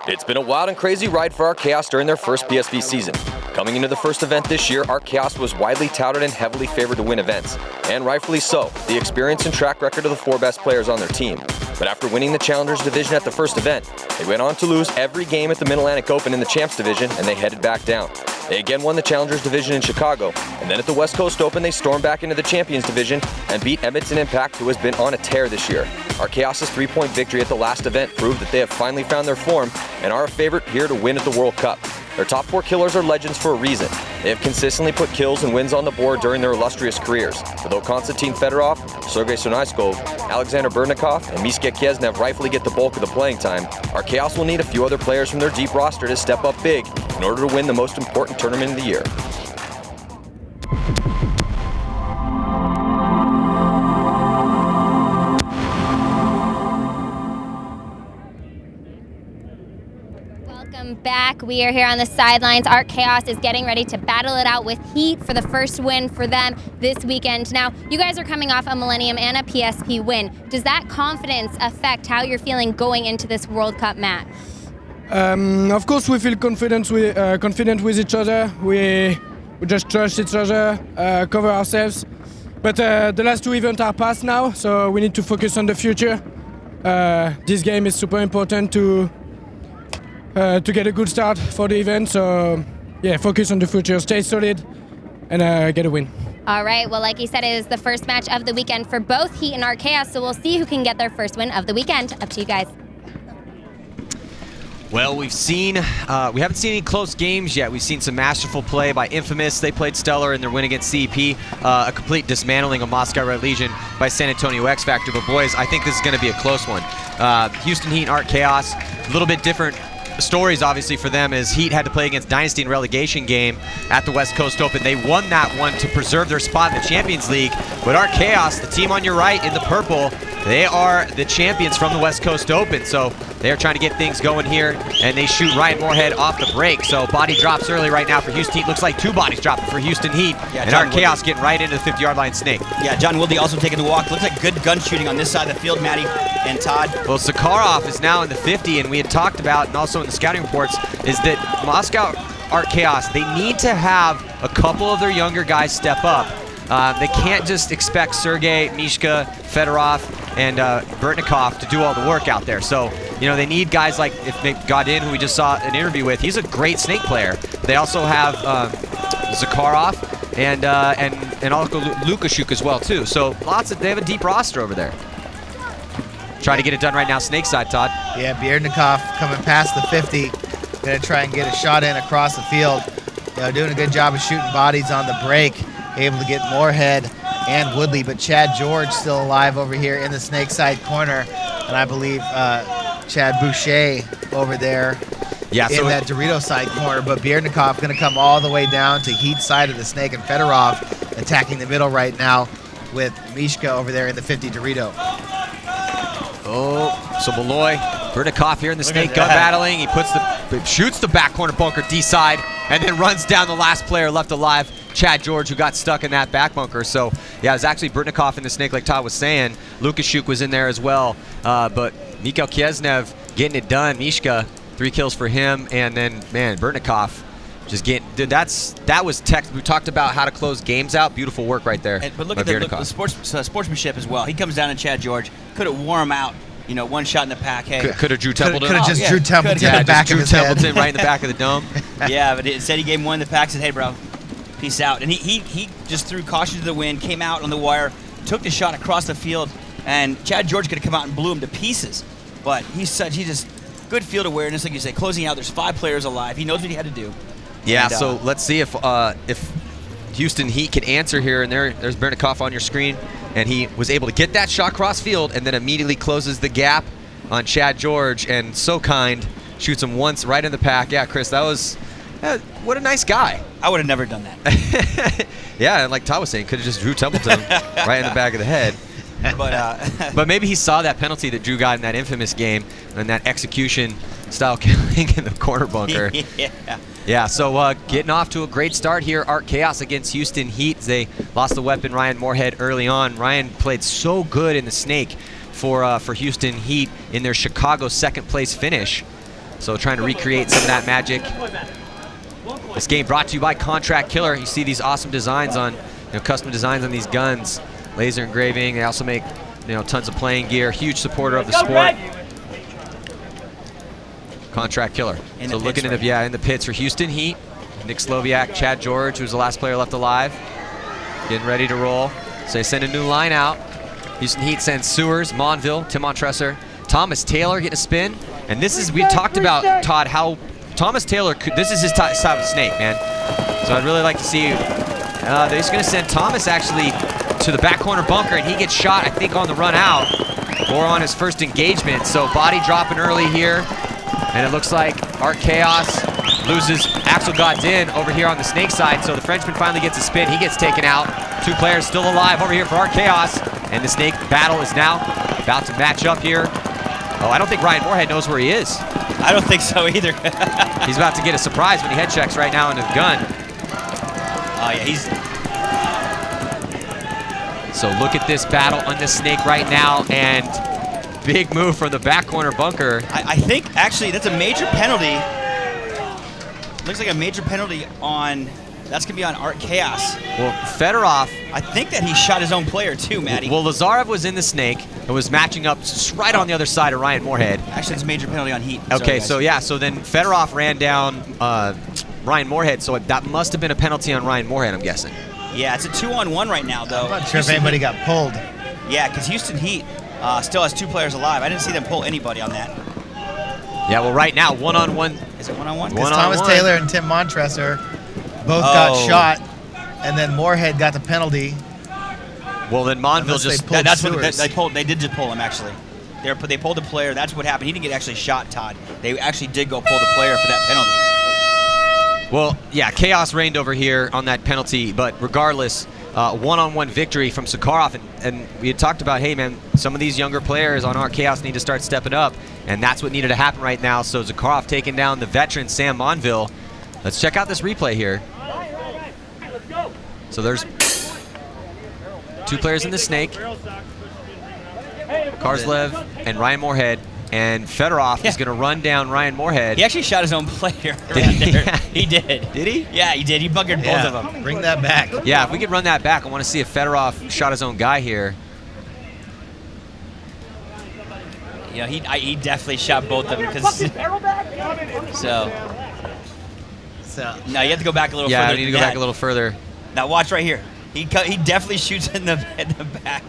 It's been a wild and crazy ride for our Chaos during their first PSP season. Coming into the first event this year, our Chaos was widely touted and heavily favored to win events. And rightfully so, the experience and track record of the 4 best players on their team. But after winning the Challengers Division at the first event, they went on to lose every game at the Mid-Atlantic Open in the Champs Division, and they headed back down. They again won the Challengers Division in Chicago, and then at the West Coast Open, they stormed back into the Champions Division and beat Edmonton Impact, who has been on a tear this year. Our Chaos' 3-point victory at the last event proved that they have finally found their form and are a favorite here to win at the World Cup. Their top 4 killers are legends for a reason. They have consistently put kills and wins on the board during their illustrious careers. Although Konstantin Fedorov, Sergei Sonaiskov, Alexander Berdnikov, and Miska Kiesnev rightfully get the bulk of the playing time, our Chaos will need a few other players from their deep roster to step up big in order to win the most important tournament of the year. Back. We are here on the sidelines. Our Chaos is getting ready to battle it out with Heat for the first win for them this weekend. Now, you guys are coming off a Millennium and a PSP win. Does that confidence affect how you're feeling going into this World Cup match? Of course, we feel confident with each other. We just trust each other, cover ourselves. But the last 2 events are past now, so we need to focus on the future. This game is super important to get a good start for the event, so yeah, focus on the future, stay solid, and get a win. All right, well, like you said, it is the first match of the weekend for both Heat and our Chaos, so we'll see who can get their first win of the weekend. Up to you guys. Well, we haven't seen any close games yet. We've seen some masterful play by Infamous. They played stellar in their win against CEP. A complete dismantling of Moscow Red Legion by San Antonio X Factor. But boys, I think this is going to be a close one. Houston Heat and Art Chaos, a little bit different stories obviously for them, as Heat had to play against Dynasty in relegation game at the West Coast Open. They won that one to preserve their spot in the Champions League. But Art Chaos, the team on your right in the purple, they are the champions from the West Coast Open. So they are trying to get things going here, and they shoot Ryan Moorhead off the break. So body drops early right now for Houston Heat. Looks like 2 bodies dropping for Houston Heat. Yeah, and Art Chaos getting right into the 50-yard line snake. Yeah, John Wilde also taking the walk. Looks like good gun shooting on this side of the field, Maddie and Todd. Well, Sakharov is now in the 50, and we had talked about, and also in the scouting reports, is that Moscow Art Chaos, they need to have a couple of their younger guys step up. They can't just expect Sergei, Mishka, Fedorov, and Berdnikov to do all the work out there. So, you know, they need guys like if they got in, who we just saw an interview with. He's a great snake player. They also have Zakharov and also Lukashuk as well too. So they have a deep roster over there. Trying to get it done right now, snake side, Todd. Yeah, Berdnikov coming past the 50. Gonna try and get a shot in across the field. You know, doing a good job of shooting bodies on the break. Able to get Moorhead and Woodley, but Chad George still alive over here in the snake side corner. And I believe Chad Boucher over there in that Dorito side corner. But Berdnikov gonna come all the way down to Heat side of the snake, and Fedorov attacking the middle right now with Mishka over there in the 50 Dorito. Oh, so Malloy, Berdnikov here in the snake gun battling. He shoots the back corner bunker D side, and then runs down the last player left alive, Chad George, who got stuck in that back bunker. So yeah, it was actually Berdnikov in the snake, like Todd was saying. Lukashuk was in there as well, but Mikhail Kiesnev getting it done. Mishka, 3 kills for him, and then man, Berdnikov just getting. Dude, that was text. We talked about how to close games out. Beautiful work right there. But look at the sportsmanship as well. He comes down to Chad George, could have wore him out. You know, one shot in the pack. Hey, could have Drew Templeton. Could have just Drew Templeton in the back of his head. Drew Templeton right in the back of the dome. Yeah, but instead he gave him one in the pack. Said, "Hey, bro, peace out." And he just threw caution to the wind, came out on the wire, took the shot across the field, and Chad George could have come out and blew him to pieces. But he just good field awareness, like you say, closing out. There's 5 players alive. He knows what he had to do. Yeah. And, so let's see if Houston Heat can answer here. And there's Berdnikov on your screen. And he was able to get that shot cross field and then immediately closes the gap on Chad George, and so kind, shoots him once right in the pack. Yeah, Chris, that was what a nice guy. I would have never done that. Yeah, and like Todd was saying, could have just Drew Templeton right in the back of the head. But maybe he saw that penalty that Drew got in that infamous game and that execution style killing in the corner bunker. Yeah, so getting off to a great start here. Art Chaos against Houston Heat. They lost the weapon Ryan Moorhead early on. Ryan played so good in the snake. for Houston Heat in their Chicago second place finish. So trying to recreate some of that magic. This game brought to you by Contract Killer. You see these awesome designs on, custom designs on these guns, laser engraving. They also make, tons of playing gear. Huge supporter of the sport. Contract Killer. So looking in the pits for Houston Heat. Nick Sloviak, Chad George, who's the last player left alive, getting ready to roll. So they send a new line out. Houston Heat sends Sewers, Monville, Tim Montresor, Thomas Taylor getting a spin. And this is, we talked about, Todd, how Thomas Taylor, this is his type of snake, man. So I'd really like to see, they're just going to send Thomas actually to the back corner bunker, and he gets shot, I think, on the run out or on his first engagement. So body dropping early here. And it looks like Art Chaos loses Axel Godin over here on the snake side. So the Frenchman finally gets a spin. He gets taken out. 2 players still alive over here for Art Chaos. And the snake battle is now about to match up here. Oh, I don't think Ryan Moorhead knows where he is. I don't think so either. He's about to get a surprise when he head checks right now into the gun. Oh, yeah, he's... So look at this battle on this snake right now, and big move from the back corner bunker. I think, actually, that's a major penalty. Looks like a major penalty on... That's going to be on Art Chaos. Well, Fedorov... I think that he shot his own player, too, Matty. Well, Lazarev was in the snake and was matching up just right on the other side of Ryan Moorhead. Actually, it's a major penalty on Heat. Okay, so yeah, so then Fedorov ran down Ryan Moorhead, so that must have been a penalty on Ryan Moorhead, I'm guessing. Yeah, it's a 2-on-1 right now, though. I'm not sure if anybody got pulled. Yeah, because Houston Heat still has 2 players alive. I didn't see them pull anybody on that. Yeah, well, right now, one-on-one. Is it one-on-one? Because Thomas Taylor and Tim Montresor both got shot, and then Moorhead got the penalty. Well, then Monville just... That's what they pulled. They did just pull him, actually. They pulled the player. That's what happened. He didn't get actually shot, Todd. They actually did go pull the player for that penalty. Well, yeah, chaos reigned over here on that penalty, but regardless, one-on-one victory from Sakharov, and we had talked about, hey, man, some of these younger players on our chaos need to start stepping up, and that's what needed to happen right now. So Sakharov taking down the veteran Sam Monville. Let's check out this replay here. So there's 2 players in the snake, Karslev and Ryan Moorhead, and Fedorov is going to run down Ryan Moorhead. He actually shot his own player right there. Yeah. He did. Did he? Yeah, he did. He buggered both of them. Bring that back. Yeah, if we could run that back, I want to see if Fedorov shot his own guy here. Yeah, he definitely shot both of them. So no, you have to go back a little further. Yeah, we need to go back a little further. Now watch right here. He definitely shoots in the back.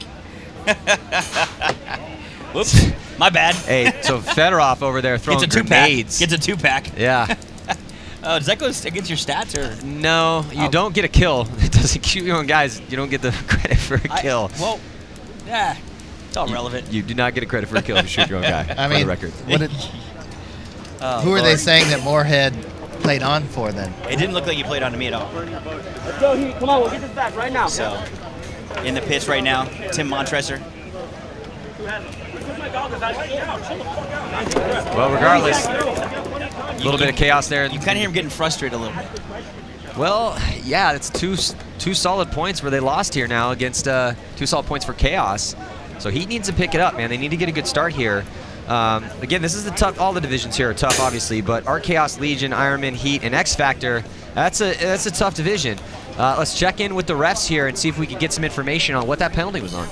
Whoops, my bad. Hey, so Fedorov over there throwing grenades. Gets a 2-pack. Yeah. Does that go against your stats or? No, you don't get a kill. It doesn't shoot your own guys. You don't get the credit for a kill. Well, yeah, it's all relevant. You do not get a credit for a kill if you shoot your own guy. I mean, for the record. Who are they saying that Moorhead played on for then? It didn't look like you played on to me at all. Let's go, Heat. Come on, we'll get this back right now. So, in the pits right now, Tim Montresor. Well, regardless, a little bit of chaos there. You kind of hear him getting frustrated a little bit. Well, yeah, it's two solid points where they lost here now against 2 solid points for Chaos. So Heat needs to pick it up, man. They need to get a good start here. Again, this is the tough. All the divisions here are tough, obviously, but Art Chaos, Legion, Ironman, Heat, and X Factor. That's a tough division. Let's check in with the refs here and see if we can get some information on what that penalty was on.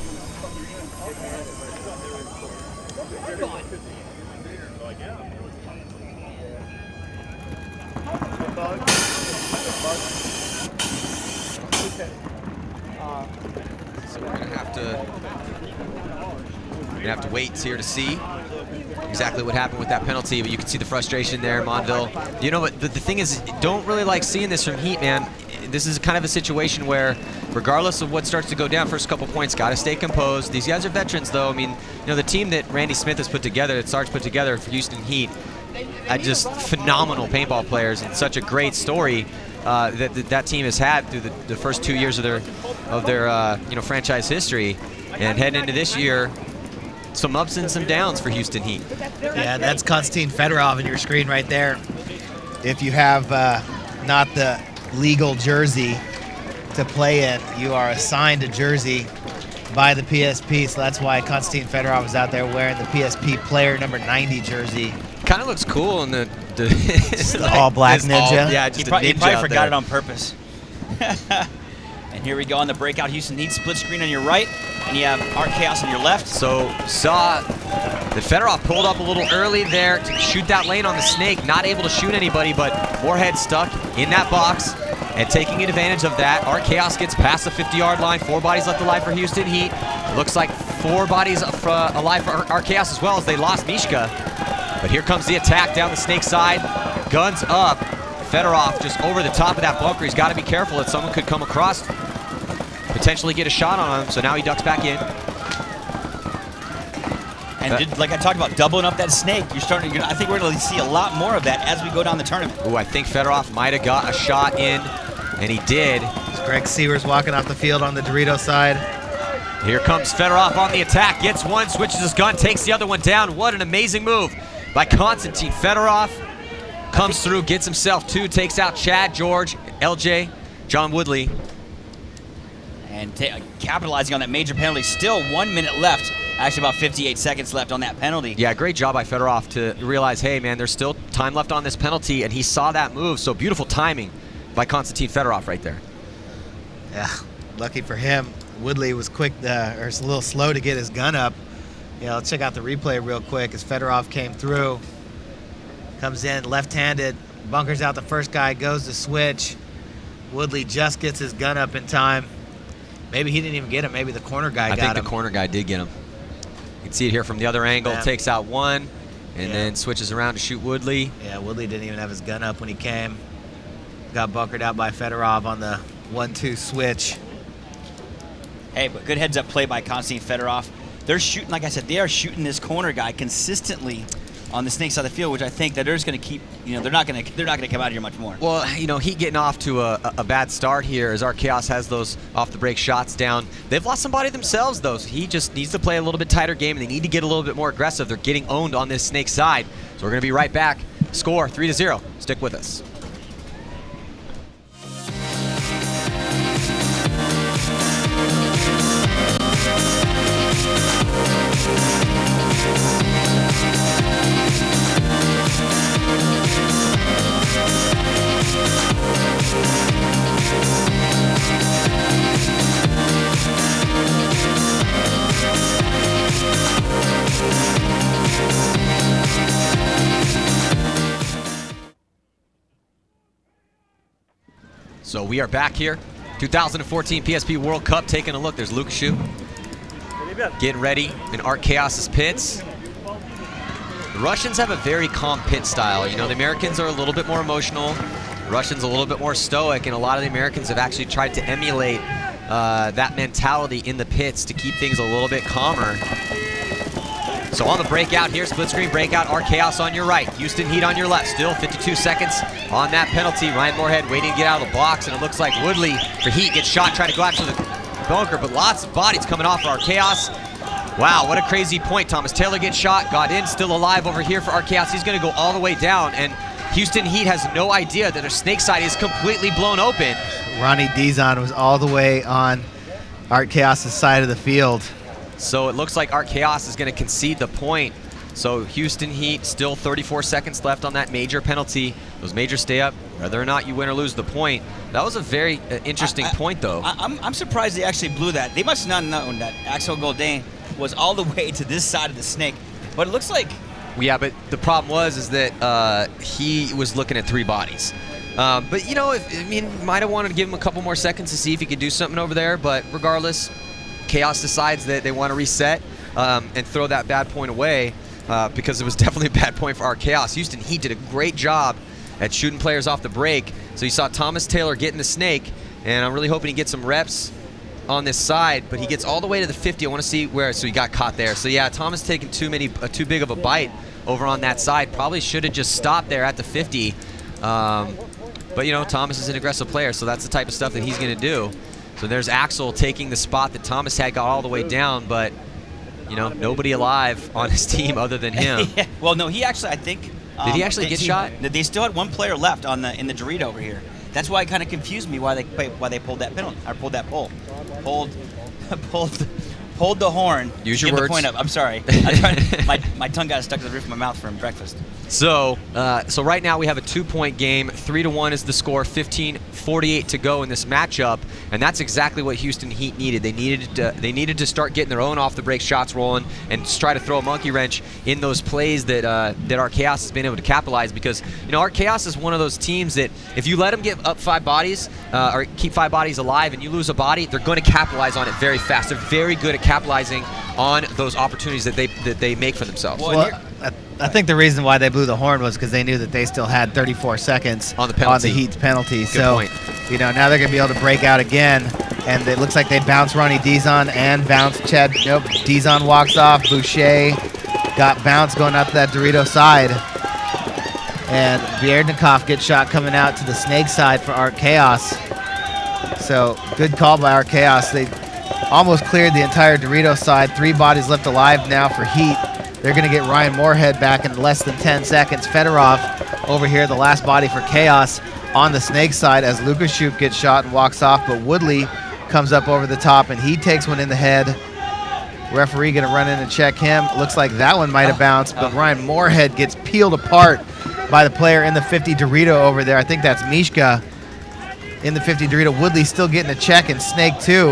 So we're gonna have to wait here to see exactly what happened with that penalty, but you can see the frustration there, Monville. You know what, the thing is, don't really like seeing this from Heat, man. This is kind of a situation where, regardless of what starts to go down, first couple points, got to stay composed. These guys are veterans, though. I mean, you know, the team that Randy Smith has put together, that Sarge put together for Houston Heat, just phenomenal paintball players and such a great story that team has had through the first 2 years of their franchise history, and heading into this year, some ups and some downs for Houston Heat. Yeah, that's Konstantin Fedorov on your screen right there. If you have not the legal jersey to play in, you are assigned a jersey by the PSP, so that's why Konstantin Fedorov was out there wearing the PSP player number 90 jersey. Kind of looks cool in the the all-black ninja. Yeah, He just probably a ninja forgot it on purpose. And here we go on the breakout. Houston Heat split screen on your right, and you have Art Chaos on your left. So saw that Fedorov pulled up a little early there to shoot that lane on the snake, not able to shoot anybody, but Moorhead stuck in that box and taking advantage of that. Art Chaos gets past the 50-yard line. 4 bodies left alive for Houston Heat. It looks like 4 bodies alive for Art Chaos as well, as they lost Mishka. But here comes the attack down the snake side. Guns up. Fedorov just over the top of that bunker. He's got to be careful that someone could come across, potentially get a shot on him. So now he ducks back in. And like I talked about, doubling up that snake, I think we're going to see a lot more of that as we go down the tournament. Ooh, I think Fedorov might have got a shot in, and he did. Greg Seavers walking off the field on the Dorito side. Here comes Fedorov on the attack, gets one, switches his gun, takes the other one down. What an amazing move by Konstantin Fedorov. Comes through, gets himself 2, takes out Chad, George, LJ, John Woodley. And capitalizing on that major penalty. Still 1 minute left. Actually, about 58 seconds left on that penalty. Yeah, great job by Fedorov to realize, hey, man, there's still time left on this penalty, and he saw that move. So beautiful timing by Konstantin Fedorov right there. Yeah, lucky for him. Woodley was quick, or a little slow to get his gun up. Yeah, let's check out the replay real quick as Fedorov came through. Comes in left-handed, bunkers out the first guy, goes to switch. Woodley just gets his gun up in time. Maybe he didn't even get him. Maybe the corner guy got him. I think the corner guy did get him. You can see it here from the other angle. Yeah. Takes out one, and then switches around to shoot Woodley. Yeah, Woodley didn't even have his gun up when he came. Got bunkered out by Fedorov on the 1-2 switch. Hey, but good heads-up play by Konstantin Fedorov. They're shooting, like I said, they are shooting this corner guy consistently on the snake side of the field, which I think that they're just going to keep, they're not going to come out here much more. Well, Heat getting off to a bad start here as Art Chaos has those off-the-break shots down. They've lost somebody themselves, though, so he just needs to play a little bit tighter game, and they need to get a little bit more aggressive. They're getting owned on this snake side. So we're going to be right back. Score 3-0. Stick with us. So we are back here. 2014 PSP World Cup, taking a look. There's Lukashu getting ready in Art Chaos's pits. The Russians have a very calm pit style. The Americans are a little bit more emotional. The Russians a little bit more stoic, and a lot of the Americans have actually tried to emulate that mentality in the pits to keep things a little bit calmer. So on the breakout here, split screen breakout, Art Chaos on your right, Houston Heat on your left. Still 52 seconds on that penalty. Ryan Moorhead waiting to get out of the box, and it looks like Woodley for Heat gets shot, trying to go after the bunker, but lots of bodies coming off for Art Chaos. Wow, what a crazy point. Thomas Taylor gets shot, got in, still alive over here for Art Chaos. He's going to go all the way down, and Houston Heat has no idea that their snake side is completely blown open. Ronnie Dizon was all the way on Art Chaos's side of the field. So it looks like Art Chaos is going to concede the point. So Houston Heat, still 34 seconds left on that major penalty. Those majors stay up, whether or not you win or lose the point. That was a very interesting point, though. I'm surprised they actually blew that. They must not have known that Axel Goldain was all the way to this side of the snake. But it looks like... Yeah, but the problem is that he was looking at 3 bodies. But, might have wanted to give him a couple more seconds to see if he could do something over there. But regardless, Chaos decides that they want to reset and throw that bad point away because it was definitely a bad point for our Chaos. Houston Heat did a great job at shooting players off the break. So you saw Thomas Taylor getting the snake, and I'm really hoping he gets some reps on this side, but he gets all the way to the 50. I want to see where, so he got caught there. So yeah, Thomas taking too big of a bite over on that side. Probably should have just stopped there at the 50. But Thomas is an aggressive player, so that's the type of stuff that he's going to do. So there's Axel taking the spot that Thomas had, got all the way down, but nobody alive on his team other than him. Yeah. Well, no, he actually, I think. Did he actually get shot? They still had 1 player left in the Dorito over here. That's why it kind of confused me why they pulled that penalty or pulled that pull. Pulled hold the horn. Use your give words. the point up. I'm sorry. My tongue got stuck to the roof of my mouth from breakfast. So right now we have a 2-point game. 3-1 is the score. 15:48 to go in this matchup, and that's exactly what Houston Heat needed. They needed to start getting their own off-the-break shots rolling and just try to throw a monkey wrench in those plays that our Chaos has been able to capitalize. Because our Chaos is one of those teams that if you let them get up 5 bodies or keep 5 bodies alive, and you lose a body, they're going to capitalize on it very fast. They're very good at capitalizing on those opportunities that they make for themselves. Well, I think the reason why they blew the horn was because they knew that they still had 34 seconds on the Heat's penalty. Good so, point. Now they're going to be able to break out again. And it looks like they bounce Ronnie Dizon and bounce Chad. Nope, Dizon walks off. Boucher got bounced going out to that Dorito side. And Bierdnikov gets shot coming out to the snake side for Art Chaos. So, good call by Art Chaos. They almost cleared the entire Dorito side. 3 bodies left alive now for Heat. They're going to get Ryan Moorhead back in less than 10 seconds. Fedorov over here, the last body for Chaos on the snake side as Lukashuk gets shot and walks off, but Woodley comes up over the top and he takes one in the head. Referee going to run in and check him. Looks like that one might have bounced, but Ryan Moorhead gets peeled apart by the player in the 50 Dorito over there. I think that's Mishka in the 50 Dorito. Woodley still getting a check and Snake too.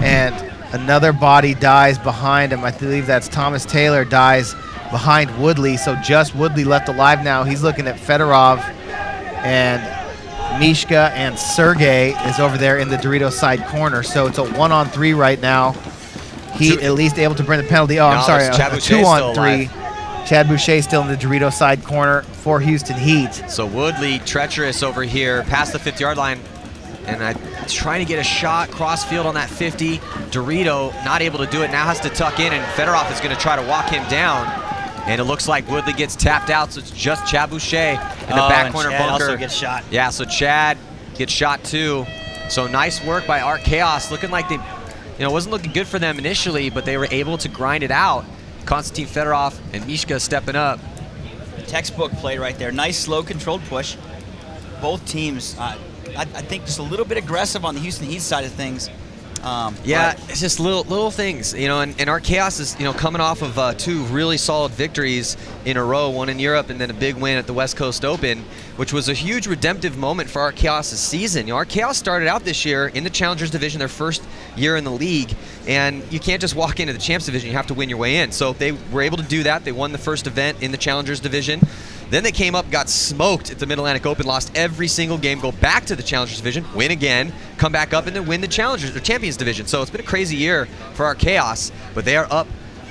And another body dies behind him. I believe that's Thomas Taylor dies behind Woodley. So just Woodley left alive now. He's looking at Fedorov, and Mishka and Sergey is over there in the Dorito side corner. So it's a 1-on-3 right now. Heat at least able to bring the penalty. Oh, I'm sorry, a 2-on-3. Chad Boucher still in the Dorito side corner for Houston Heat. So Woodley treacherous over here past the 50-yard line. And trying to get a shot cross field on that 50. Dorito not able to do it, now has to tuck in, and Fedorov is going to try to walk him down. And it looks like Woodley gets tapped out, so it's just Chad Boucher in the back corner Chad bunker. also gets shot. Yeah, so Chad gets shot too. So nice work by Art Chaos. Looking like they, it wasn't looking good for them initially, but they were able to grind it out. Konstantin Fedorov and Mishka stepping up. Textbook play right there. Nice, slow, controlled push. Both teams, I think, just a little bit aggressive on the Houston Heat side of things. Yeah, it's just little things, and our Chaos is, coming off of 2 really solid victories in a row, one in Europe and then a big win at the West Coast Open, which was a huge redemptive moment for our Chaos' season. Our Chaos started out this year in the Challengers Division, their first year in the league, and you can't just walk into the Champs Division, you have to win your way in. So they were able to do that. They won the first event in the Challengers Division. Then they came up, got smoked at the Mid-Atlantic Open, lost every single game, go back to the Challengers Division, win again, come back up, and then win the Challengers or Champions Division. So it's been a crazy year for our Chaos, but they are up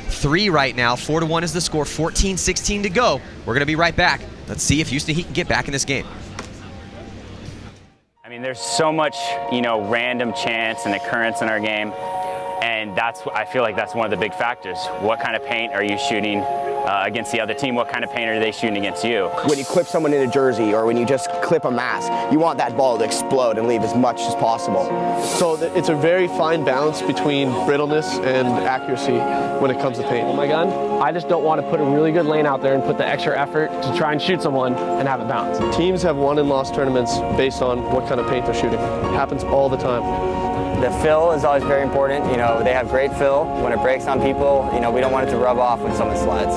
3 right now. 4-1 is the score, 14-16 to go. We're going to be right back. Let's see if Houston Heat can get back in this game. I mean, there's so much, random chance and occurrence in our game, and I feel like that's one of the big factors. What kind of paint are you shooting against the other team? What kind of paint are they shooting against you? When you clip someone in a jersey or when you just clip a mask, you want that ball to explode and leave as much as possible. So it's a very fine balance between brittleness and accuracy when it comes to paint. Oh my gun, I just don't want to put a really good lane out there and put the extra effort to try and shoot someone and have it bounce. Teams have won and lost tournaments based on what kind of paint they're shooting. It happens all the time. The fill is always very important. They have great fill. When it breaks on people, we don't want it to rub off when someone slides.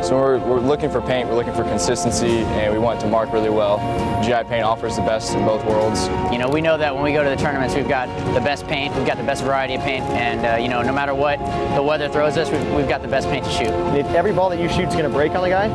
So we're looking for paint, we're looking for consistency, and we want it to mark really well. GI paint offers the best in both worlds. We know that when we go to the tournaments, we've got the best paint, we've got the best variety of paint, and no matter what the weather throws us, we've got the best paint to shoot. If every ball that you shoot is going to break on the guy,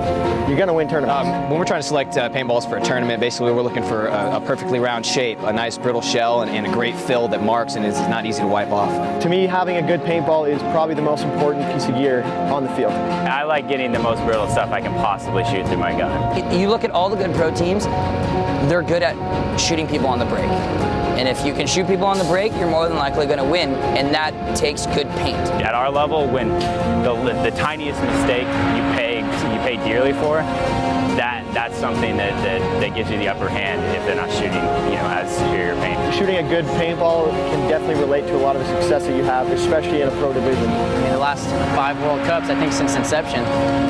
you're going to win tournaments. When we're trying to select paintballs for a tournament, basically we're looking for a perfectly round shape, a nice brittle shell, and a great fill that marks and is not easy to wipe off. To me, having a good paintball is probably the most important piece of gear on the field. I like getting the most brittle stuff I can possibly shoot through my gun. You look at all the good pro teams, they're good at shooting people on the break. And if you can shoot people on the break, you're more than likely going to win, and that takes good paint. At our level, when the tiniest mistake you pay dearly for, that's something that gives you the upper hand if they're not shooting, as superior paint. Shooting a good paintball can definitely relate to a lot of the success that you have, especially in a pro division. The last 5 World Cups, I think since inception,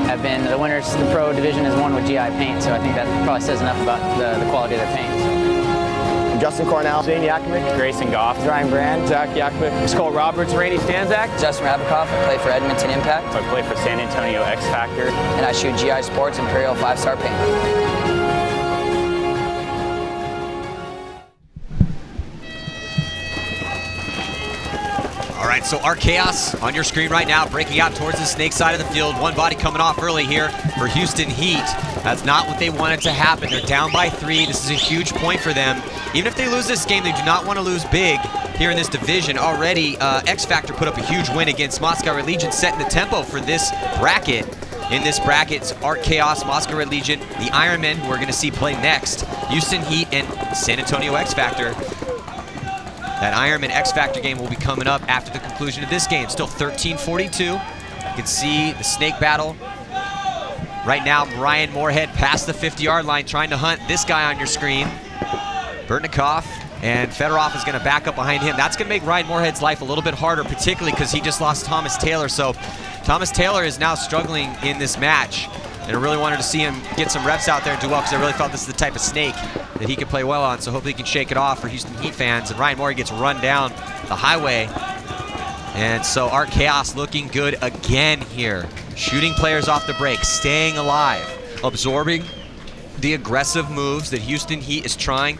have been the winners. The pro division has won with GI paint, so I think that probably says enough about the quality of their paint. Justin Cornell, Zane Yakimic, Grayson Goff, Ryan Brand, Zach Yakimic, Skull Roberts, Randy Stanzak. Justin Rabikoff. I play for Edmonton Impact. I play for San Antonio X Factor. And I shoot GI Sports Imperial 5-star paint. All right, so our Chaos on your screen right now, breaking out towards the snake side of the field. One body coming off early here for Houston Heat. That's not what they wanted to happen. They're down by 3. This is a huge point for them. Even if they lose this game, they do not want to lose big here in this division. Already, X Factor put up a huge win against Moscow Red Legion, setting the tempo for this bracket. In this bracket, it's Art Chaos, Moscow Red Legion, the Ironmen, who we're going to see play next, Houston Heat, and San Antonio X Factor. That Ironman X Factor game will be coming up after the conclusion of this game. Still 13-42. You can see the snake battle. Right now, Ryan Moorhead past the 50-yard line trying to hunt this guy on your screen. Burtnikov, and Fedorov is going to back up behind him. That's going to make Ryan Moorhead's life a little bit harder, particularly because he just lost Thomas Taylor. So Thomas Taylor is now struggling in this match. And I really wanted to see him get some reps out there and do well, because I really felt this is the type of snake that he could play well on. So hopefully he can shake it off for Houston Heat fans. And Ryan Moore gets run down the highway. And so Art Chaos looking good again here. Shooting players off the break, staying alive, absorbing the aggressive moves that Houston Heat is trying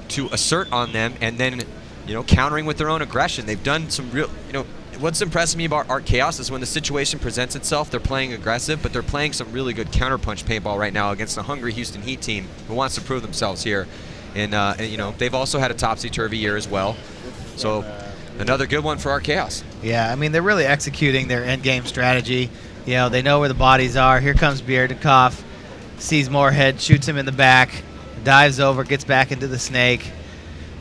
to assert on them, and then, you know, countering with their own aggression. They've done some real, you know, what's impressed me about Art Chaos is when the situation presents itself, they're playing aggressive, but they're playing some really good counterpunch paintball right now against a hungry Houston Heat team who wants to prove themselves here. And you know, they've also had a topsy-turvy year as well. So another good one for Art Chaos. Yeah, I mean, they're really executing their end-game strategy. You know, they know where the bodies are. Here comes Beardnikov, sees Moorhead, shoots him in the back, dives over, gets back into the snake.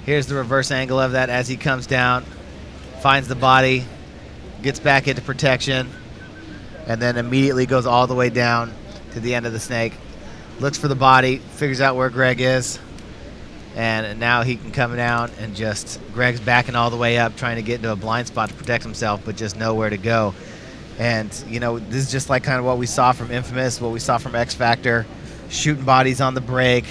Here's the reverse angle of that as he comes down, finds the body, gets back into protection, and then immediately goes all the way down to the end of the snake. Looks for the body, figures out where Greg is, and now he can come down and just, Greg's backing all the way up, trying to get into a blind spot to protect himself, but just nowhere to go. And, you know, this is just like kind of what we saw from Infamous, what we saw from X Factor, shooting bodies on the break,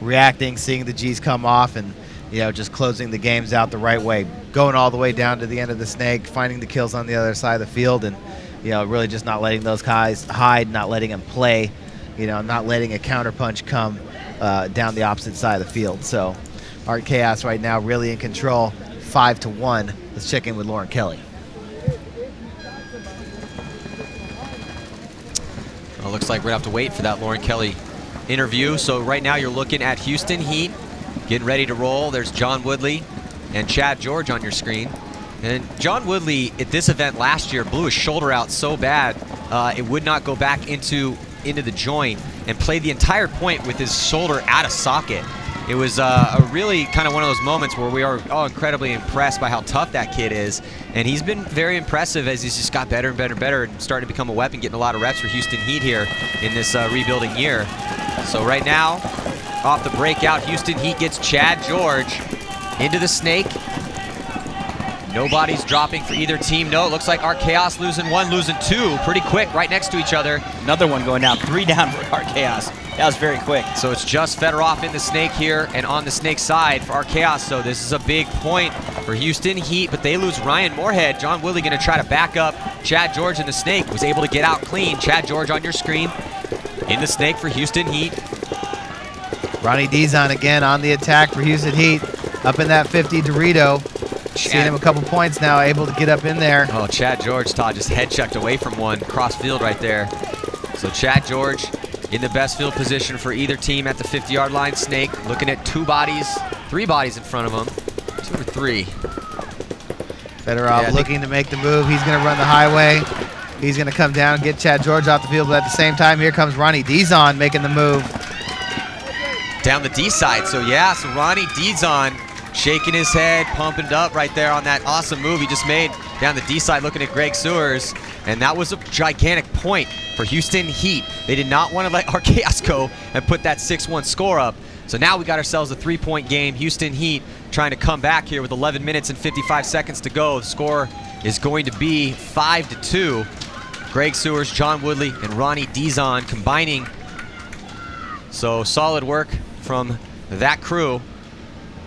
reacting, seeing the G's come off, and, you know, just closing the games out the right way, going all the way down to the end of the snake, finding the kills on the other side of the field, and, you know, really just not letting those guys hide, not letting them play, you know, not letting a counterpunch come down the opposite side of the field. So Art Chaos right now really in control, 5-1. Let's check in with Lauren Kelly. Well, looks like we're going to have to wait for that Lauren Kelly interview. So right now you're looking at Houston Heat getting ready to roll. There's John Woodley and Chad George on your screen. And John Woodley at this event last year blew his shoulder out so bad it would not go back into the joint, and played the entire point with his shoulder out of socket. It was a really kind of one of those moments where we are all incredibly impressed by how tough that kid is. And he's been very impressive as he's just got better and better and better, and starting to become a weapon, getting a lot of reps for Houston Heat here in this rebuilding year. So right now, off the breakout, Houston Heat gets Chad George into the snake. Nobody's dropping for either team. No, it looks like Art Chaos losing 1, losing 2 pretty quick, right next to each other. Another one going down, 3 down for Art Chaos. That was very quick. So it's just Fedorov in the snake here, and on the snake side for Art Chaos. So this is a big point for Houston Heat, but they lose Ryan Moorhead. John Woodley going to try to back up Chad George in the snake. Was able to get out clean. Chad George on your screen in the snake for Houston Heat. Ronnie Dizon again on the attack for Houston Heat. Up in that 50 Dorito. Seen him a couple points now, able to get up in there. Oh, Chad George, Todd, just head checked away from one, cross field right there. So Chad George in the best field position for either team at the 50-yard line. Snake looking at 3 bodies in front of him. 2 or 3. Fedorov looking to make the move. He's going to run the highway. He's going to come down, get Chad George off the field, but at the same time, here comes Ronnie Dizon making the move. Down the D side, so yeah, so Ronnie Dizon shaking his head, pumping it up right there on that awesome move he just made down the D side, looking at Greg Sewers. And that was a gigantic point for Houston Heat. They did not want to let Art Chaos go and put that 6-1 score up. So now we got ourselves a 3-point game. Houston Heat trying to come back here with 11 minutes and 55 seconds to go. The score is going to be 5-2. Greg Sewers, John Woodley, and Ronnie Dizon combining. So solid work from that crew.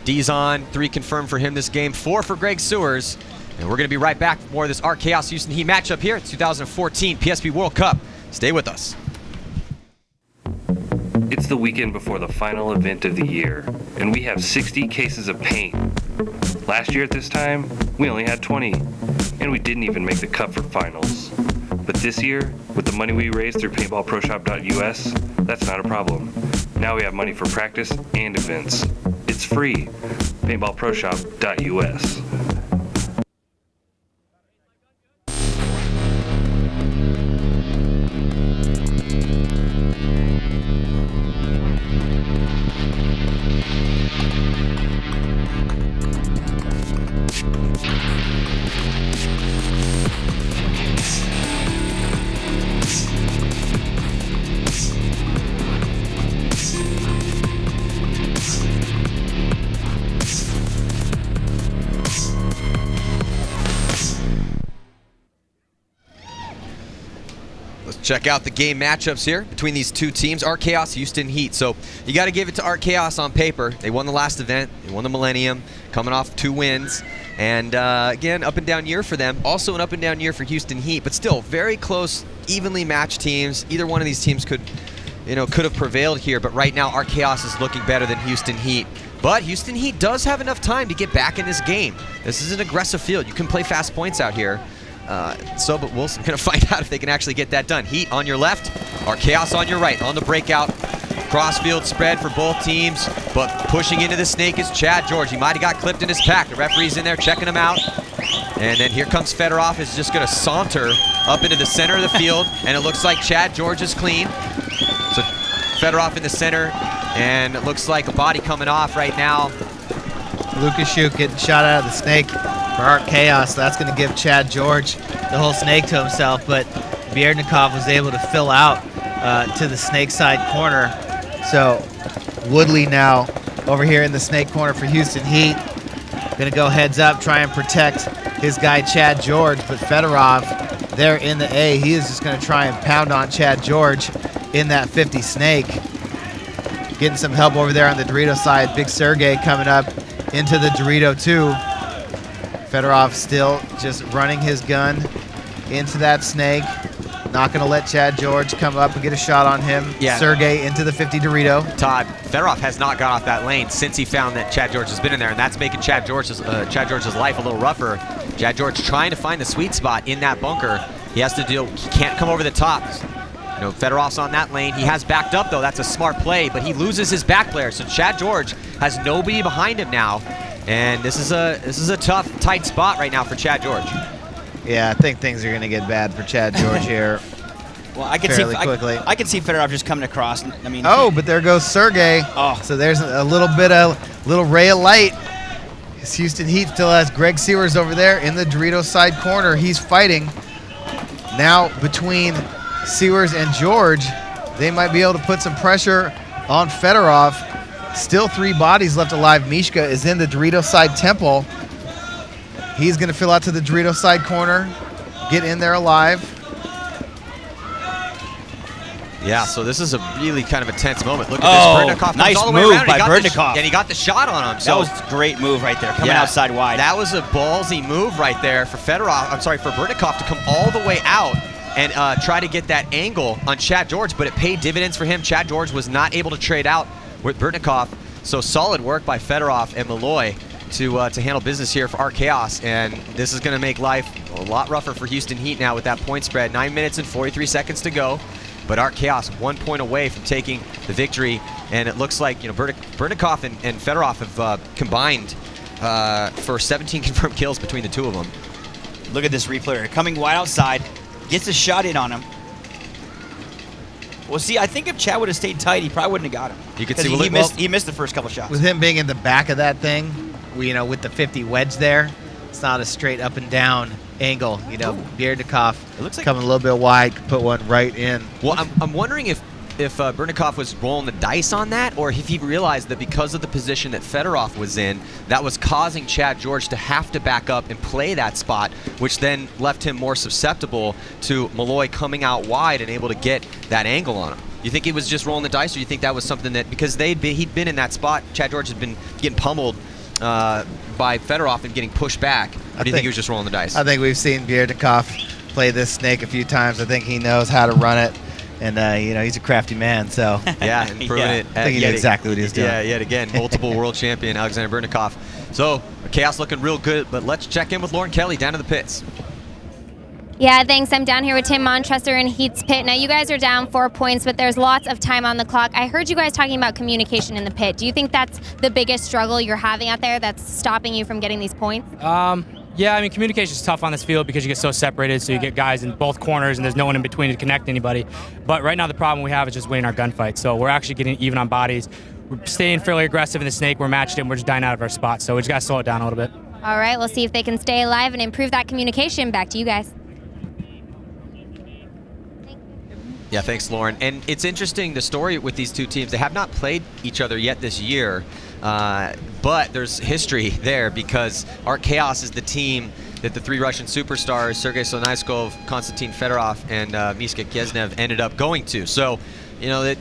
D's on, 3 confirmed for him this game, 4 for Greg Sewers. And we're going to be right back with more of this Art Chaos Houston Heat matchup here at 2014 PSP World Cup. Stay with us. It's the weekend before the final event of the year, and we have 60 cases of paint. Last year at this time, we only had 20, and we didn't even make the cut for finals. But this year, with the money we raised through paintballproshop.us, that's not a problem. Now we have money for practice and events. It's free. paintballproshop.us. Check out the game matchups here between these two teams, Art Chaos, Houston Heat. So you got to give it to Art Chaos on paper. They won the last event. They won the Millennium, coming off 2 wins. And again, up and down year for them. Also an up and down year for Houston Heat, but still very close, evenly matched teams. Either one of these teams could have prevailed here, but right now Art Chaos is looking better than Houston Heat. But Houston Heat does have enough time to get back in this game. This is an aggressive field. You can play fast points out here. But we're going to find out if they can actually get that done. Heat on your left, Art Chaos on your right. On the breakout, crossfield spread for both teams, but pushing into the snake is Chad George. He might have got clipped in his pack. The referee's in there checking him out. And then here comes Fedorov, is just going to saunter up into the center of the field, and it looks like Chad George is clean. So Fedorov in the center, and it looks like a body coming off right now. Lucas Schuch getting shot out of the snake for Art Chaos. So that's going to give Chad George the whole snake to himself, but Bierdnikov was able to fill out to the snake side corner. So Woodley now over here in the snake corner for Houston Heat. Going to go heads up, try and protect his guy Chad George, but Fedorov there in the A, he is just going to try and pound on Chad George in that 50 snake. Getting some help over there on the Dorito side. Big Sergey coming up into the Dorito 2. Fedorov still just running his gun into that snake. Not going to let Chad George come up and get a shot on him. Yeah. Sergey into the 50 Dorito. Todd, Fedorov has not got off that lane since he found that Chad George has been in there, and that's making Chad George's life a little rougher. Chad George trying to find the sweet spot in that bunker. He can't come over the top. Fedorov's on that lane. He has backed up, though. That's a smart play, but he loses his back player. So Chad George has nobody behind him now. And this is a tough, tight spot right now for Chad George. Yeah, I think things are going to get bad for Chad George here. Well, I can quickly. I can see Fedorov just coming across. I mean, but there goes Sergey. Oh, so there's a little ray of light. His Houston Heat still has Greg Sewers over there in the Dorito side corner. He's fighting now between Sewers and George. They might be able to put some pressure on Fedorov. Still 3 bodies left alive. Mishka is in the Dorito side temple. He's going to fill out to the Dorito side corner, get in there alive. Yeah, so this is a really kind of a tense moment. Look at this. Berdnikov nice all the way move around. by Berdnikov. And he got the shot on him. So that was a great move right there, coming outside wide. That was a ballsy move right there for Berdnikov to come all the way out and try to get that angle on Chad George, but it paid dividends for him. Chad George was not able to trade out with Berdnikov, so solid work by Fedorov and Malloy to handle business here for Art Chaos, and this is going to make life a lot rougher for Houston Heat now with that point spread. 9 minutes and 43 seconds to go, but Art Chaos 1 point away from taking the victory, and it looks like Berdnikov and Fedorov have combined for 17 confirmed kills between the two of them. Look at this replay. Coming wide outside, gets a shot in on him. Well, see, I think if Chad would have stayed tight, he probably wouldn't have got him. You could see he missed the first couple shots. With him being in the back of that thing, with the 50 wedge there, it's not a straight up and down angle. Bierdnikov, it looks like coming a little bit wide, could put one right in. Well, I'm wondering if Berdnikov was rolling the dice on that, or if he realized that because of the position that Fedorov was in, that was causing Chad George to have to back up and play that spot, which then left him more susceptible to Malloy coming out wide and able to get that angle on him. You think he was just rolling the dice, or you think that was something that, because he'd been in that spot, Chad George had been getting pummeled by Fedorov and getting pushed back? Or do you think he was just rolling the dice? I think we've seen Bjernikov play this snake a few times. I think he knows how to run it. And, he's a crafty man, so. Yeah, and proving it. I think he knew exactly what he was doing. Yeah, yet again, multiple world champion Alexander Bjernikov. So, Chaos looking real good, but let's check in with Lauren Kelly down to the pits. Yeah, thanks. I'm down here with Tim Montressor in Heat's pit. Now, you guys are down 4 points, but there's lots of time on the clock. I heard you guys talking about communication in the pit. Do you think that's the biggest struggle you're having out there that's stopping you from getting these points? Yeah, I mean, communication is tough on this field because you get so separated, so you get guys in both corners and there's no one in between to connect anybody. But right now the problem we have is just winning our gunfight. So we're actually getting even on bodies. We're staying fairly aggressive in the snake. We're matched and we're just dying out of our spots. So we just got to slow it down a little bit. All right, we'll see if they can stay alive and improve that communication. Back to you guys. Yeah, thanks, Lauren. And it's interesting, the story with these two teams. They have not played each other yet this year, but there's history there because Art Chaos is the team that the 3 Russian superstars, Sergei Slonaiskov, Konstantin Fedorov, and Miska Kiesnev ended up going to. So, that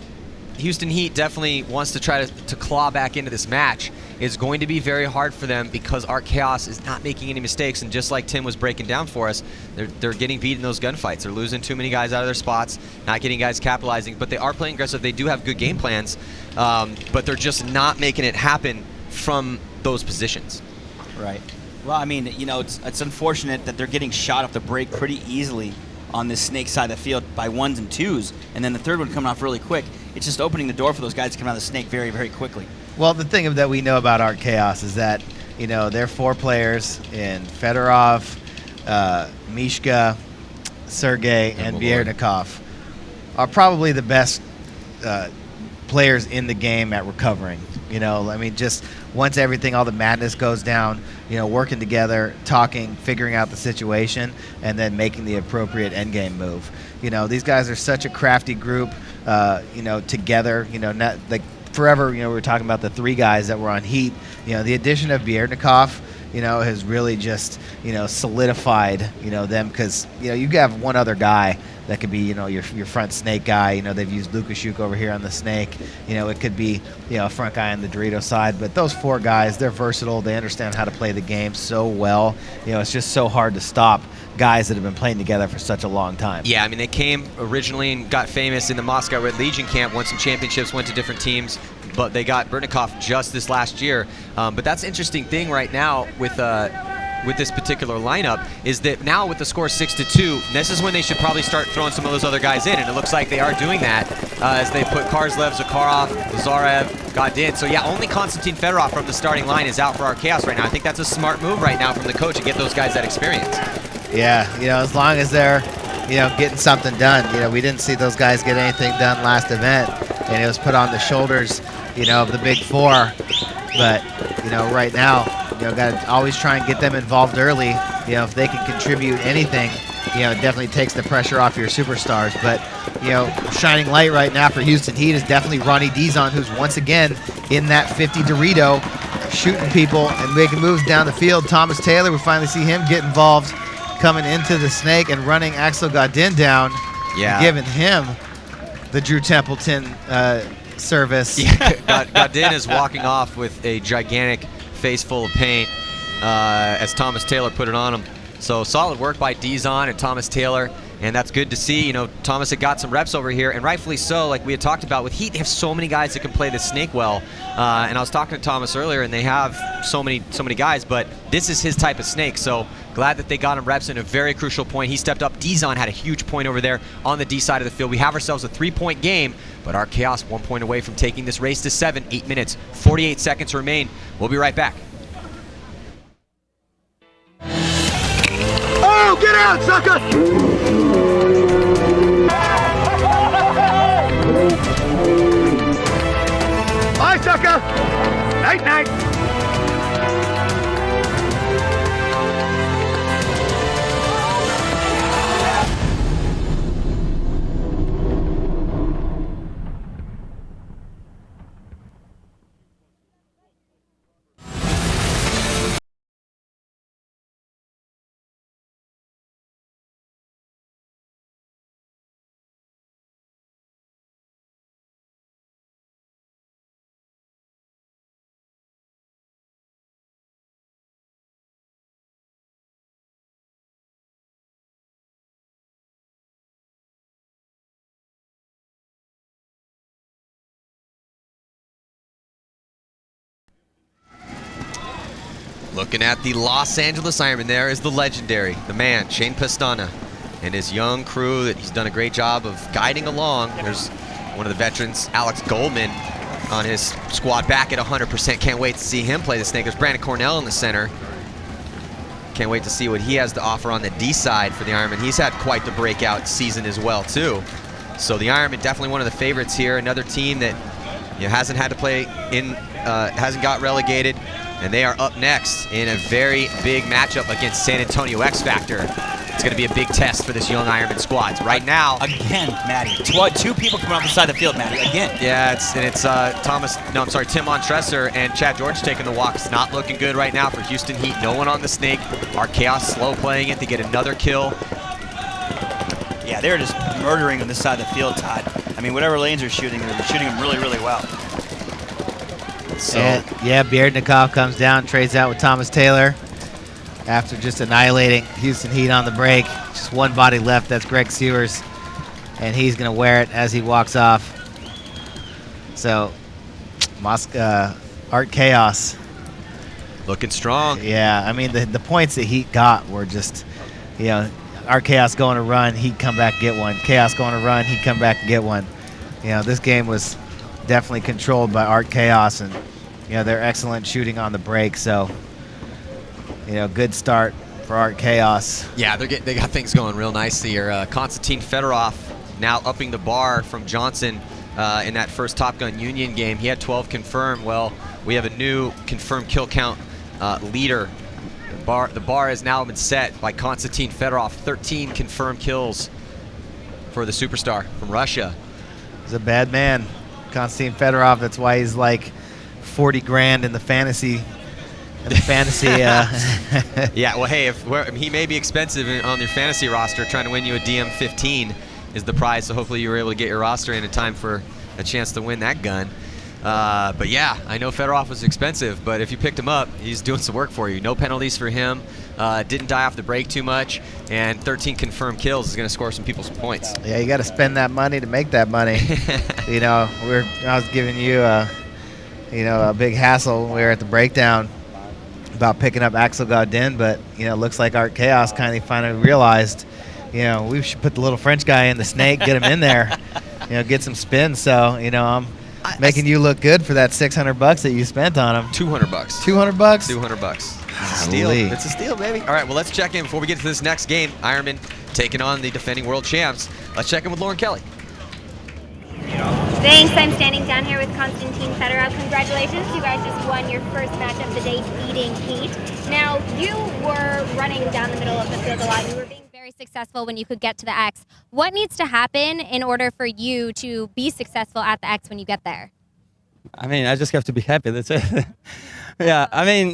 Houston Heat definitely wants to try to claw back into this match. It's going to be very hard for them because Art Chaos is not making any mistakes, and just like Tim was breaking down for us, they're getting beat in those gunfights. They're losing too many guys out of their spots, not getting guys capitalizing, but they are playing aggressive. They do have good game plans, but they're just not making it happen from those positions. Right. Well, I mean, it's unfortunate that they're getting shot off the break pretty easily on this snake side of the field by 1s and 2s, and then the third one coming off really quick. It's just opening the door for those guys to come out of the snake very, very quickly. Well, the thing that we know about Art Chaos is that, they're 4 players in Fedorov, Mishka, Sergei, and Bjernikov are probably the best players in the game at recovering. Just once all the madness goes down, working together, talking, figuring out the situation, and then making the appropriate endgame move. These guys are such a crafty group, together, not like forever, we were talking about the 3 guys that were on Heat. The addition of Bjernikov, has really just, solidified, them because, you have one other guy that could be, your front snake guy. They've used Lukashuk over here on the snake. It could be, a front guy on the Dorito side. But those 4 guys, they're versatile. They understand how to play the game so well. It's just so hard to stop guys that have been playing together for such a long time. Yeah, I mean, they came originally and got famous in the Moscow Red Legion camp, won some championships, went to different teams, but they got Bjernikov just this last year. But that's an interesting thing right now with this particular lineup is that now with the score 6-2, this is when they should probably start throwing some of those other guys in, and it looks like they are doing that as they put Karslev, Zakharov, Lazarev, Godin. So yeah, only Konstantin Fedorov from the starting line is out for Art Chaos right now. I think that's a smart move right now from the coach to get those guys that experience. Yeah, as long as they're, getting something done. We didn't see those guys get anything done last event, and it was put on the shoulders, of the big 4. But, right now, got to always try and get them involved early. If they can contribute anything, it definitely takes the pressure off your superstars. But, shining light right now for Houston Heat is definitely Ronnie Dizon, who's once again in that 50 Dorito, shooting people and making moves down the field. Thomas Taylor, we finally see him get involved, coming into the snake and running Axel Godin down, giving him the Drew Templeton service. Yeah, Godin is walking off with a gigantic face full of paint as Thomas Taylor put it on him. So solid work by Dizon and Thomas Taylor, and that's good to see. Thomas had got some reps over here, and rightfully so. Like we had talked about with Heat, they have so many guys that can play the snake well. And I was talking to Thomas earlier, and they have so many guys, but this is his type of snake. So glad that they got him reps in a very crucial point. He stepped up. Dizon had a huge point over there on the D side of the field. We have ourselves a 3-point game, but Art Chaos 1 point away from taking this race to 7. 8 minutes, 48 seconds remain. We'll be right back. Oh, get out, sucker! Bye, sucker! Night-night! Looking at the Los Angeles Ironman, there is the legendary, the man, Shane Pastana, and his young crew that he's done a great job of guiding along. There's one of the veterans, Alex Goldman, on his squad back at 100%. Can't wait to see him play the snake. There's Brandon Cornell in the center. Can't wait to see what he has to offer on the D side for the Ironman. He's had quite the breakout season as well, too. So the Ironman definitely one of the favorites here. Another team that hasn't had to play in, hasn't got relegated, and they are up next in a very big matchup against San Antonio X Factor. It's going to be a big test for this young Ironman squad. Right now, again, Matty, two people coming off the side of the field, Matty, again. Yeah, it's Tim Montresor and Chad George taking the walk. It's not looking good right now for Houston Heat. No one on the snake. Our Chaos slow playing it to get another kill. Yeah, they're just murdering on this side of the field, Todd. I mean, whatever lanes they're shooting them really, really well. So yeah, Beardnikov comes down, trades out with Thomas Taylor after just annihilating Houston Heat on the break. Just one body left, that's Greg Sewers, and he's going to wear it as he walks off. So, Art Chaos. Looking strong. Yeah, I mean, the points that Heat got were just, Art Chaos going to run, he'd come back and get one. Chaos going to run, he'd come back and get one. This game was definitely controlled by Art Chaos, and they're excellent shooting on the break. So, good start for Art Chaos. Yeah, they got things going real nicely here. Konstantin Fedorov now upping the bar from Johnson in that first Top Gun Union game. He had 12 confirmed. Well, we have a new confirmed kill count leader. The bar has now been set by Konstantin Fedorov. 13 confirmed kills for the superstar from Russia. He's a bad man, Konstantin Fedorov. That's why he's like 40 grand in the fantasy. Yeah, well, hey, he may be expensive on your fantasy roster. Trying to win you a DM15 is the prize. So hopefully you were able to get your roster in time for a chance to win that gun. But yeah, I know Fedorov was expensive, but if you picked him up, he's doing some work for you. No penalties for him. Didn't die off the break too much, and 13 confirmed kills is going to score some people's points. Yeah, you got to spend that money to make that money. I was giving you a big hassle when we were at the breakdown about picking up Axel Gaudin, but looks like Art Chaos finally realized, we should put the little French guy in the snake, get him in there, get some spins. So I'm making you look good for that $600 that you spent on him. $200. $200? $200. Steal. It's a steal, baby. All right, well, let's check in before we get to this next game. Ironman taking on the defending world champs. Let's check in with Lauren Kelly. Thanks. I'm standing down here with Konstantin Fedorov. Congratulations. You guys just won your first match of the day, beating Heat. Now, you were running down the middle of the field a lot. You were being very successful when you could get to the X. What needs to happen in order for you to be successful at the X when you get there? I mean, I just have to be happy. That's it. Yeah, I mean,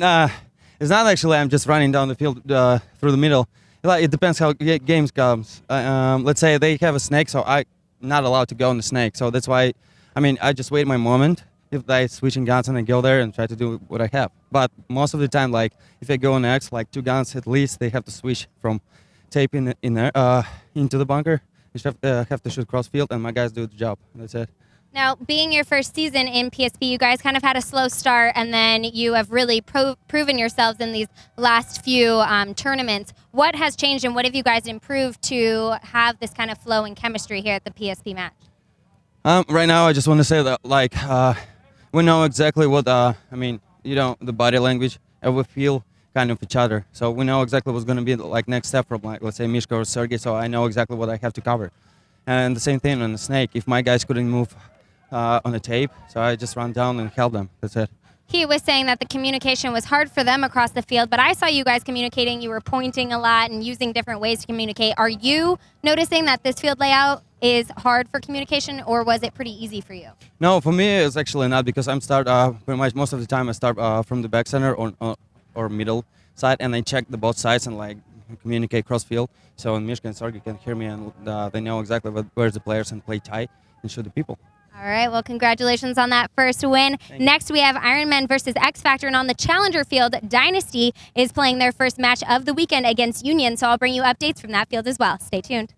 it's not actually I'm just running down the field through the middle. It depends how games comes. Let's say they have a snake, so I'm not allowed to go on the snake. So that's why, I just wait my moment. If I switching guns and I go there and try to do what I have. But most of the time, like if I go on X, like 2 guns at least, they have to switch from tape in there into the bunker. You have to shoot cross field, and my guys do the job. That's it. Now, being your first season in PSP, you guys kind of had a slow start, and then you have really proven yourselves in these last few tournaments. What has changed, and what have you guys improved to have this kind of flow and chemistry here at the PSP match? Right now, I just want to say that, like, we know exactly what, the body language, and we feel kind of each other. So we know exactly what's going to be like next step from, like, let's say Mishka or Sergey, so I know exactly what I have to cover. And the same thing on the snake. If my guys couldn't move on the tape, so I just run down and help them. That's it. He was saying that the communication was hard for them across the field, but I saw you guys communicating. You were pointing a lot and using different ways to communicate. Are you noticing that this field layout is hard for communication, or was it pretty easy for you? No, for me it's actually not, because I'm start pretty much most of the time I start from the back center or middle side, and I check the both sides and like communicate cross field. So Mishka and Sergey can hear me, and they know exactly where's the players and play tight and shoot the people. All right, well, congratulations on that first win. Next, we have Ironman versus X Factor, and on the challenger field, Dynasty is playing their first match of the weekend against Union, so I'll bring you updates from that field as well. Stay tuned.